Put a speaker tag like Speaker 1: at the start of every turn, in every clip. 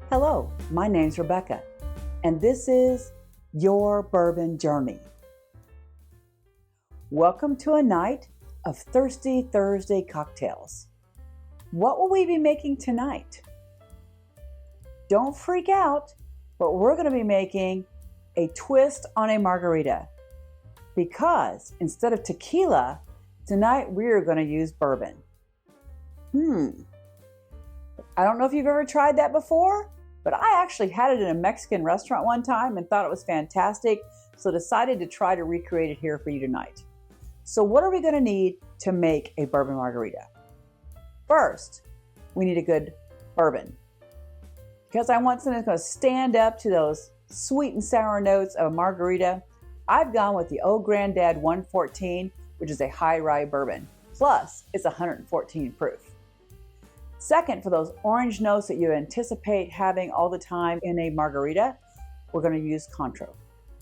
Speaker 1: Hello, my name's Rebecca, and this is Your Bourbon Journey. Welcome to a night of Thirsty Thursday cocktails. What will we be making tonight? Don't freak out, but we're going to be making a twist on a margarita because instead of tequila, tonight we're going to use bourbon. I don't know if you've ever tried that before, but I actually had it in a Mexican restaurant one time and thought it was fantastic, so decided to try to recreate it here for you tonight. So what are we going to need to make a bourbon margarita? First, we need a good bourbon because I want something that's going to stand up to those sweet and sour notes of a margarita. I've gone with the Old Granddad 114, which is a high rye bourbon. Plus, it's 114 proof. Second, for those orange notes that you anticipate having all the time in a margarita, we're going to use Cointreau.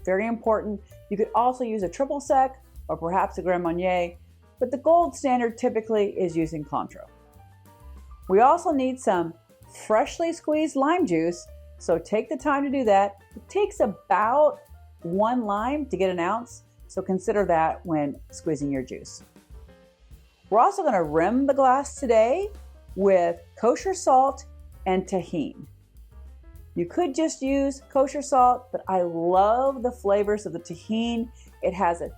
Speaker 1: Very important. You could also use a triple sec or perhaps a Grand Marnier, but the gold standard typically is using Cointreau. We also need some freshly squeezed lime juice, so take the time to do that. It takes about 1 lime to get an ounce, so consider that when squeezing your juice. We're also going to rim the glass today with kosher salt and Tajín. You could just use kosher salt, but I love the flavors of the Tajín. It has a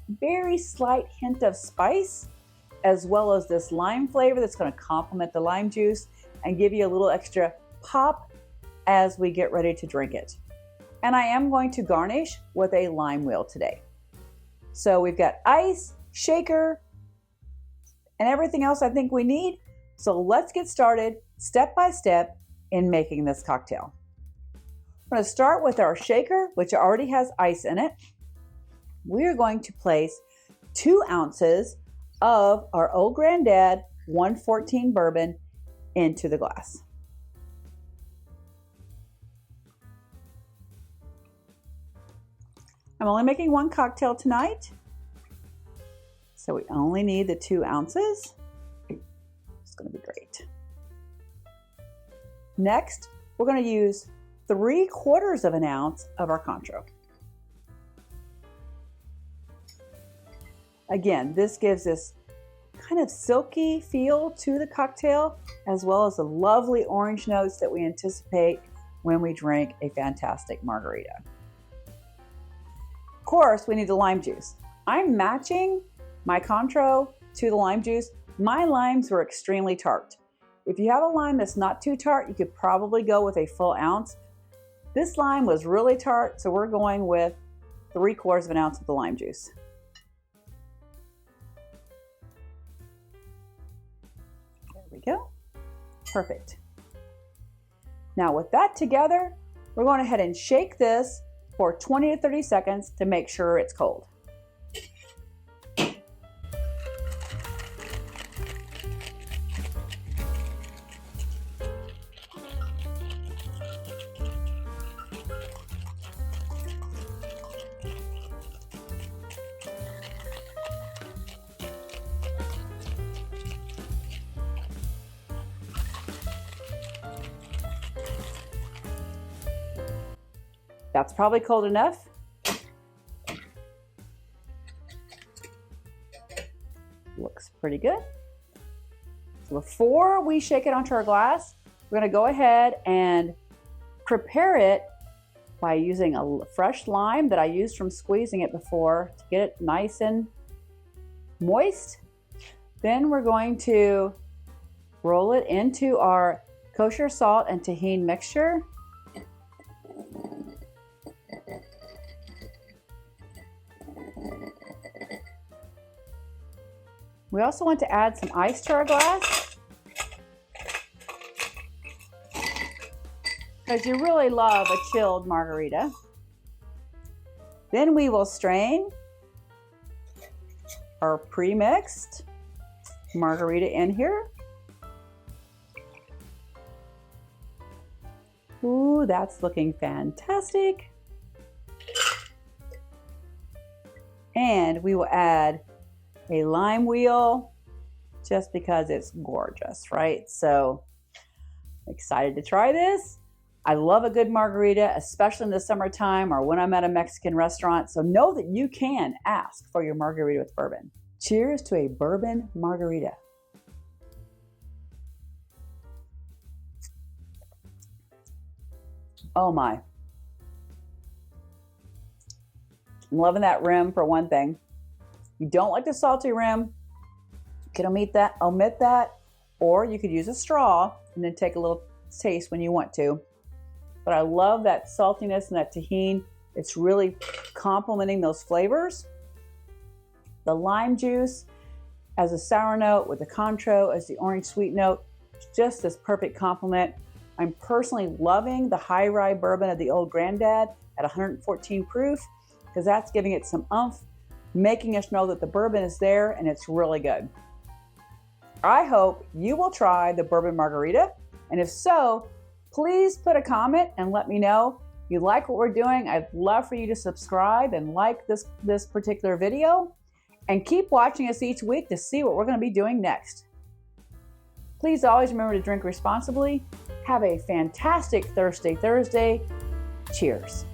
Speaker 1: very slight hint of spice, as well as this lime flavor that's going to complement the lime juice and give you a little extra pop as we get ready to drink it. And I am going to garnish with a lime wheel today. So we've got ice, shaker, and everything else I think we need. So let's get started step by step in making this cocktail. I'm going to start with our shaker, which already has ice in it. We're going to place 2 ounces of our Old Granddad 114 bourbon into the glass. I'm only making 1 cocktail tonight, so we only need the 2 ounces. It's going to be great. Next, we're going to use 3/4 of an ounce of our Cointreau. Again, this gives this kind of silky feel to the cocktail, as well as the lovely orange notes that we anticipate when we drink a fantastic margarita. Of course, we need the lime juice. I'm matching my Cointreau to the lime juice. My limes were extremely tart. If you have a lime that's not too tart, you could probably go with a full ounce. This lime was really tart, so we're going with 3/4 of an ounce of the lime juice. There we go. Perfect. Now with that together, we're going ahead and shake this for 20 to 30 seconds to make sure it's cold. That's probably cold enough. Looks pretty good. So before we shake it onto our glass, we're going to go ahead and prepare it by using a fresh lime that I used from squeezing it before to get it nice and moist. Then we're going to roll it into our kosher salt and Tajín mixture. We also want to add some ice to our glass because you really love a chilled margarita. Then we will strain our pre-mixed margarita in here. Ooh, that's looking fantastic. And we will add a lime wheel just because it's gorgeous, right? So excited to try this. I love a good margarita, especially in the summertime or when I'm at a Mexican restaurant. So know that you can ask for your margarita with bourbon. Cheers to a bourbon margarita. Oh my. I'm loving that rim for one thing. You don't like the salty rim, you can omit that, or you could use a straw and then take a little taste when you want to. But I love that saltiness and that Tajín. It's really complementing those flavors. The lime juice as a sour note with the Cointreau as the orange sweet note, just this perfect complement. I'm personally loving the high rye bourbon of the Old Granddad at 114 proof because that's giving it some oomph, making us know that the bourbon is there and it's really good. I hope you will try the bourbon margarita, and if so, please put a comment and let me know you like what we're doing. I'd love for you to subscribe and like this particular video, and keep watching us each week to see what we're going to be doing next. Please always remember to drink responsibly. Have a fantastic Thursday. Cheers.